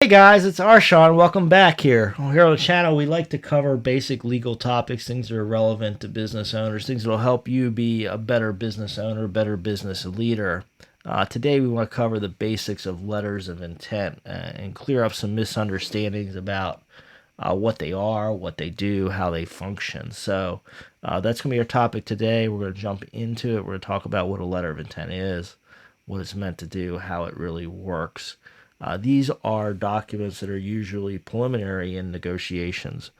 Hey guys, it's our Shawn. Welcome back here. Here on the channel, we like to cover basic legal topics, things that are relevant to business owners, things that will help you be a better business owner, better business leader. Today, we want to cover the basics of letters of intent and clear up some misunderstandings about what they are, what they do, how they function. So, that's going to be our topic today. We're going to jump into it. We're going to talk about what a letter of intent is, what it's meant to do, how it really works. These are documents that are usually preliminary in negotiations.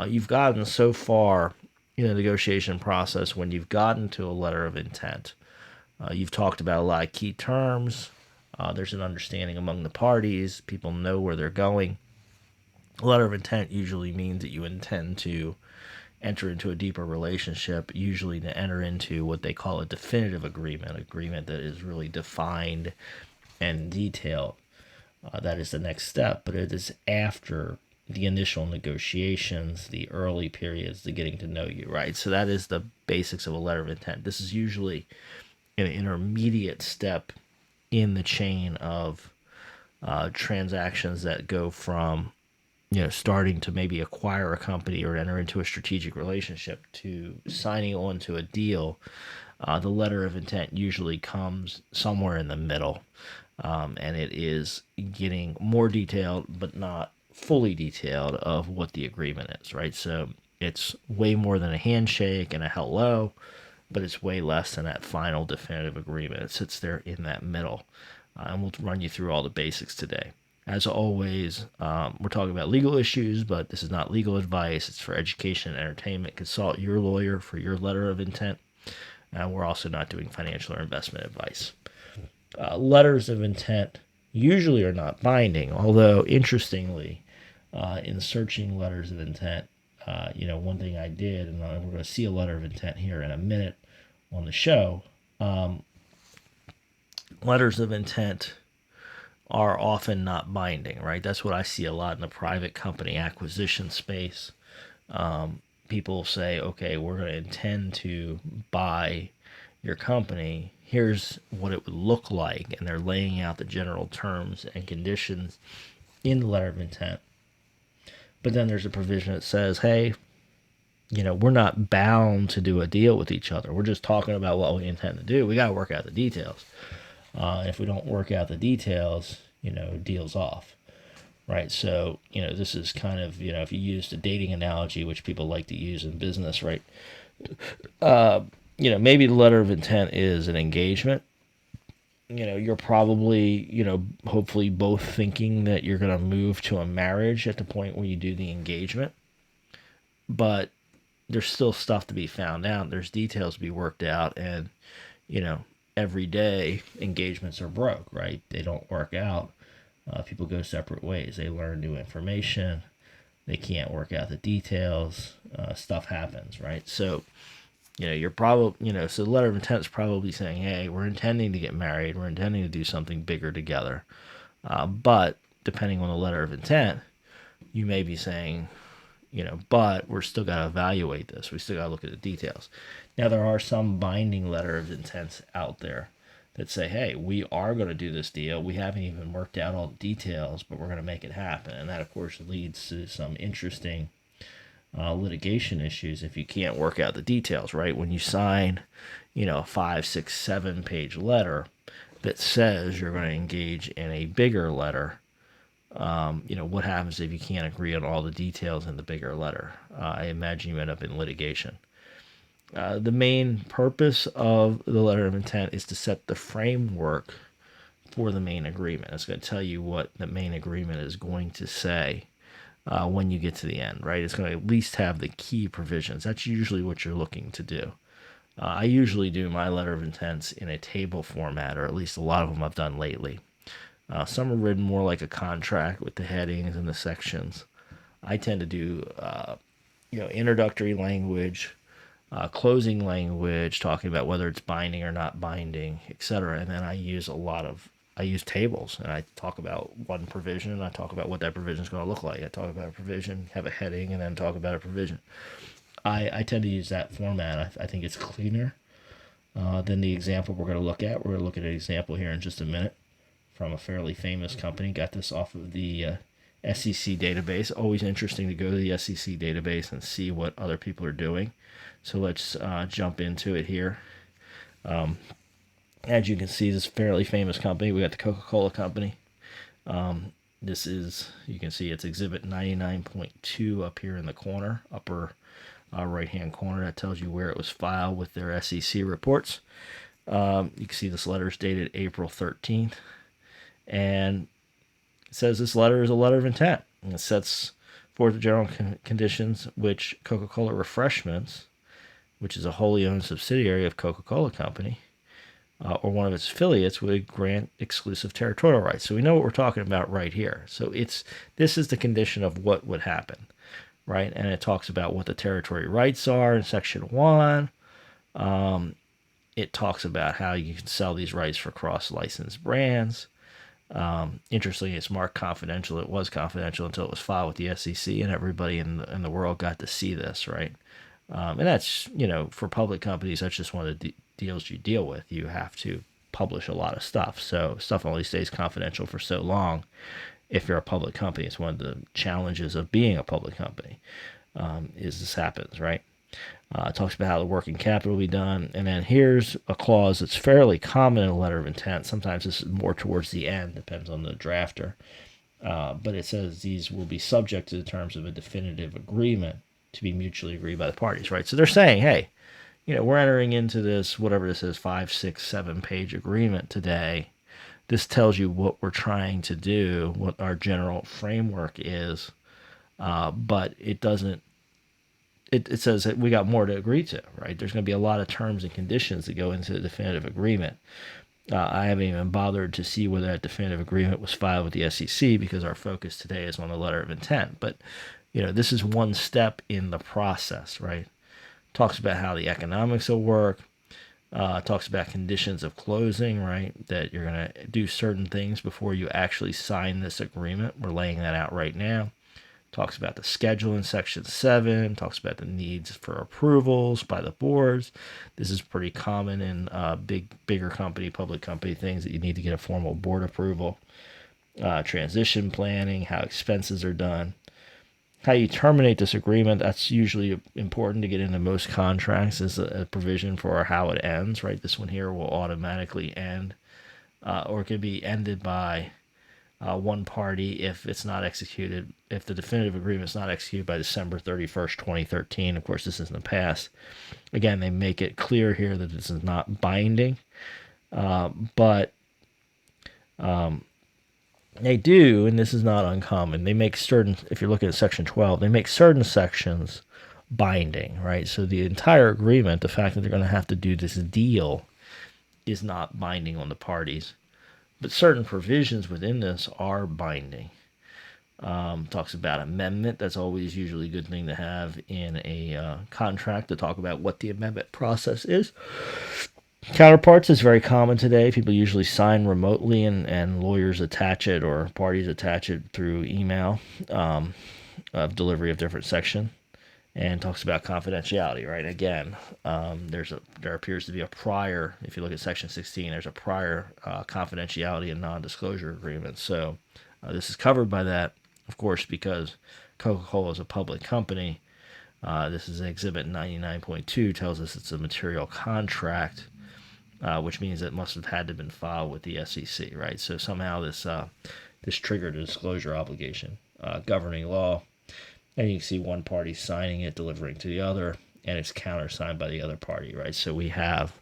You've gotten so far in the negotiation process when you've gotten to a letter of intent. You've talked about a lot of key terms. There's an understanding among the parties. People know where they're going. A letter of intent usually means that you intend to enter into a deeper relationship, usually to enter into what they call a definitive agreement that is really defined and detailed. That is the next step, but it is after the initial negotiations, the early periods, the getting to know you, right? So that is the basics of a letter of intent. This is usually an intermediate step in the chain of transactions that go from starting to maybe acquire a company or enter into a strategic relationship to signing on to a deal. The letter of intent usually comes somewhere in the middle. And it is getting more detailed, but not fully detailed of what the agreement is, right? So it's way more than a handshake and a hello, but it's way less than that final definitive agreement. It sits there in that middle. And we'll run you through all the basics today. As always, we're talking about legal issues, but this is not legal advice. It's for education and entertainment. Consult your lawyer for your letter of intent. And we're also not doing financial or investment advice. Letters of intent usually are not binding, although interestingly, in searching letters of intent, one thing I did, and we're going to see a letter of intent here in a minute on the show. Letters of intent are often not binding, right? That's what I see a lot in the private company acquisition space. People say, okay, we're going to intend to buy your company. Here's what it would look like, and they're laying out the general terms and conditions in the letter of intent. But then there's a provision that says, hey, we're not bound to do a deal with each other. We're just talking about what we intend to do. We got to work out the details. If we don't work out the details, deal's off. Right. So, this is kind of, if you use the dating analogy, which people like to use in business, right? Maybe the letter of intent is an engagement. You're probably, hopefully both thinking that you're going to move to a marriage at the point where you do the engagement. But there's still stuff to be found out. There's details to be worked out. And, every day engagements are broke, right? They don't work out. People go separate ways. They learn new information. They can't work out the details. Stuff happens, right? So, you're probably, so the letter of intent is probably saying, hey, we're intending to get married. We're intending to do something bigger together. But depending on the letter of intent, you may be saying, but we're still got to evaluate this. We still got to look at the details. Now, there are some binding letter of intents out there that say, hey, we are going to do this deal. We haven't even worked out all the details, but we're going to make it happen. And that, of course, leads to some interesting litigation issues if you can't work out the details, right? When you sign, a 5, 6, 7 page letter that says you're going to engage in a bigger letter, what happens if you can't agree on all the details in the bigger letter? I imagine you end up in litigation. The main purpose of the letter of intent is to set the framework for the main agreement. It's going to tell you what the main agreement is going to say when you get to the end, right? It's going to at least have the key provisions. That's usually what you're looking to do. I usually do my letter of intents in a table format, or at least a lot of them I've done lately. Some are written more like a contract with the headings and the sections. I tend to do, introductory language, closing language, talking about whether it's binding or not binding, etc. And then I use tables, and I talk about one provision, and I talk about what that provision is going to look like. I talk about a provision, have a heading, and then talk about a provision. I tend to use that format. I think it's cleaner than the example we're going to look at. We're going to look at an example here in just a minute. from a fairly famous company. Got this off of the SEC database. Always interesting to go to the SEC database and see what other people are doing. So let's jump into it here. As you can see, this fairly famous company. We got the Coca-Cola Company. This is, you can see it's Exhibit 99.2 up here in the corner, upper right-hand corner. That tells you where it was filed with their SEC reports. You can see this letter is dated April 13th. And it says this letter is a letter of intent. And it sets forth the general conditions which Coca-Cola Refreshments, which is a wholly owned subsidiary of Coca-Cola Company, or one of its affiliates, would grant exclusive territorial rights. So we know what we're talking about right here. So this is the condition of what would happen, right? And it talks about what the territory rights are in Section 1. It talks about how you can sell these rights for cross-licensed brands. Interestingly, it's marked confidential. It was confidential until it was filed with the SEC, and everybody in the world got to see this, right? And that's, for public companies, that's just one of the deals you deal with. You have to publish a lot of stuff. So stuff only stays confidential for so long if you're a public company. It's one of the challenges of being a public company, is this happens, right? It talks about how the working capital will be done. And then here's a clause that's fairly common in a letter of intent. Sometimes this is more towards the end, depends on the drafter. But it says these will be subject to the terms of a definitive agreement to be mutually agreed by the parties, right? So they're saying, hey, we're entering into this, whatever this is, 5, 6, 7-page agreement today. This tells you what we're trying to do, what our general framework is, but it doesn't. It says that we got more to agree to, right? There's going to be a lot of terms and conditions that go into the definitive agreement. I haven't even bothered to see whether that definitive agreement was filed with the SEC because our focus today is on the letter of intent. But, this is one step in the process, right? Talks about how the economics will work. Talks about conditions of closing, right? That you're going to do certain things before you actually sign this agreement. We're laying that out right now. Talks about the schedule in Section 7. Talks about the needs for approvals by the boards. This is pretty common in bigger company, public company things that you need to get a formal board approval. Transition planning, how expenses are done. How you terminate this agreement, that's usually important to get into most contracts, is a provision for how it ends, right? This one here will automatically end, or it can be ended by one party if it's not executed, if the definitive agreement is not executed by December 31st, 2013. Of course, this is in the past. Again, they make it clear here that this is not binding, but they do, and this is not uncommon, they make certain, if you're looking at Section 12, they make certain sections binding, right? So the entire agreement, the fact that they're going to have to do this deal, is not binding on the parties. But certain provisions within this are binding. Talks about amendment. That's always usually a good thing to have in a contract, to talk about what the amendment process is. Counterparts is very common today. People usually sign remotely, and lawyers attach it, or parties attach it through email of delivery of different section. And talks about confidentiality, right? Again, there appears to be a prior, if you look at Section 16, there's a prior confidentiality and non-disclosure agreement. So this is covered by that, of course, because Coca-Cola is a public company. This is Exhibit 99.2, tells us it's a material contract, which means it must have had to have been filed with the SEC, right? So somehow this triggered a disclosure obligation, governing law. And you can see one party signing it, delivering to the other, and it's countersigned by the other party, right? So we have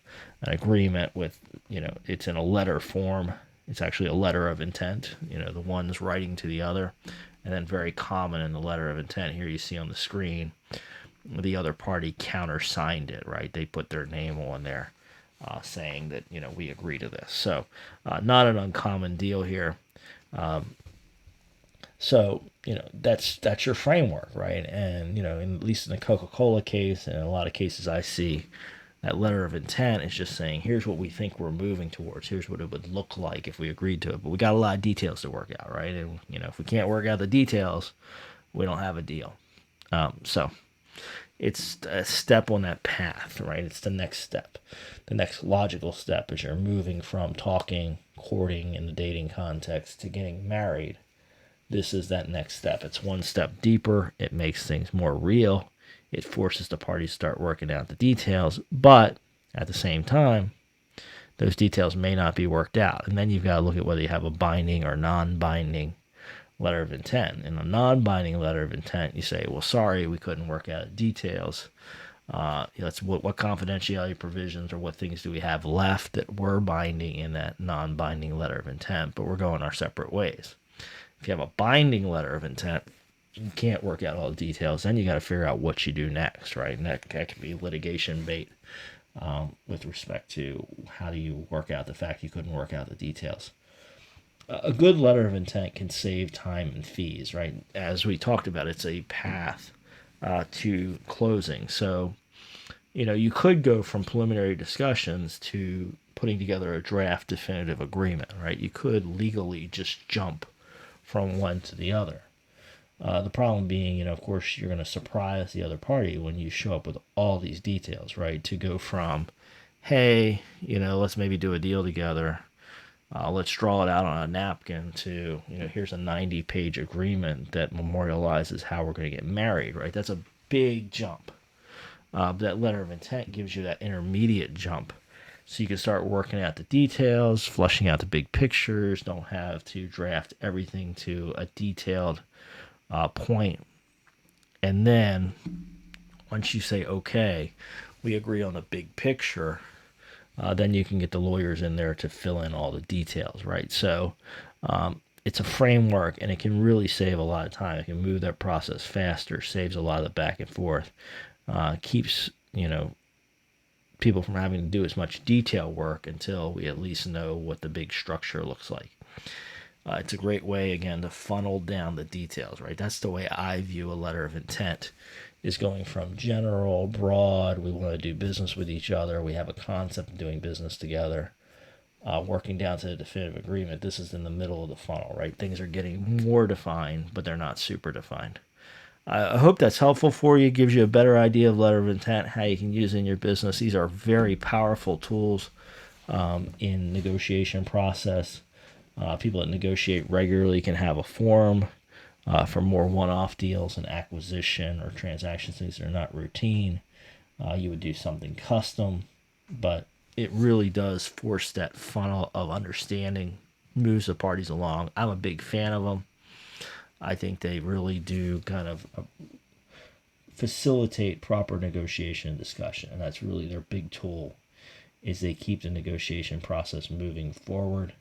an agreement with, it's in a letter form. It's actually a letter of intent, the one's writing to the other. And then very common in the letter of intent, here you see on the screen, the other party countersigned it, right? They put their name on there saying that, we agree to this. So not an uncommon deal here. So, that's your framework, right? And, at least in the Coca-Cola case, and in a lot of cases I see, that letter of intent is just saying, here's what we think we're moving towards. Here's what it would look like if we agreed to it. But we got a lot of details to work out, right? And, if we can't work out the details, we don't have a deal. So, it's a step on that path, right? It's the next step, the next logical step as you're moving from talking, courting in the dating context to getting married. This is that next step. It's one step deeper. It makes things more real. It forces the parties to start working out the details, but at the same time, those details may not be worked out. And then you've got to look at whether you have a binding or non-binding letter of intent. In a non-binding letter of intent, you say, well, sorry, we couldn't work out details. That's what confidentiality provisions or what things do we have left that were binding in that non-binding letter of intent, but we're going our separate ways. If you have a binding letter of intent, you can't work out all the details. Then you got to figure out what you do next, right? And that can be litigation bait with respect to how do you work out the fact you couldn't work out the details. A good letter of intent can save time and fees, right? As we talked about, it's a path to closing. So, you could go from preliminary discussions to putting together a draft definitive agreement, right? You could legally just jump from one to the other. The problem being, of course, you're going to surprise the other party when you show up with all these details, right? To go from, hey, let's maybe do a deal together. Let's draw it out on a napkin to, here's a 90-page agreement that memorializes how we're going to get married, right? That's a big jump. That letter of intent gives you that intermediate jump. So you can start working out the details, fleshing out the big pictures, don't have to draft everything to a detailed point. And then once you say, okay, we agree on the big picture, then you can get the lawyers in there to fill in all the details, right? So it's a framework, and it can really save a lot of time. It can move that process faster, saves a lot of the back and forth, keeps, people from having to do as much detail work until we at least know what the big structure looks like. It's a great way, again, to funnel down the details, right? That's the way I view a letter of intent, is going from general, broad, we want to do business with each other, we have a concept of doing business together, working down to the definitive agreement. This is in the middle of the funnel, right? Things are getting more defined, but they're not super defined. I hope that's helpful for you, gives you a better idea of letter of intent, how you can use it in your business. These are very powerful tools in negotiation process. People that negotiate regularly can have a forum for more one-off deals and acquisition or transactions, things that are not routine. You would do something custom, but it really does force that funnel of understanding, moves the parties along. I'm a big fan of them. I think they really do kind of facilitate proper negotiation and discussion, and that's really their big tool, is they keep the negotiation process moving forward.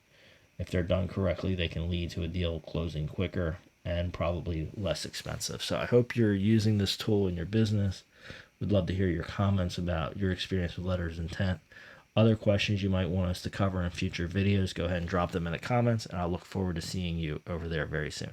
If they're done correctly, they can lead to a deal closing quicker and probably less expensive. So I hope you're using this tool in your business. We'd love to hear your comments about your experience with letters of intent. Other questions you might want us to cover in future videos, go ahead and drop them in the comments, and I'll look forward to seeing you over there very soon.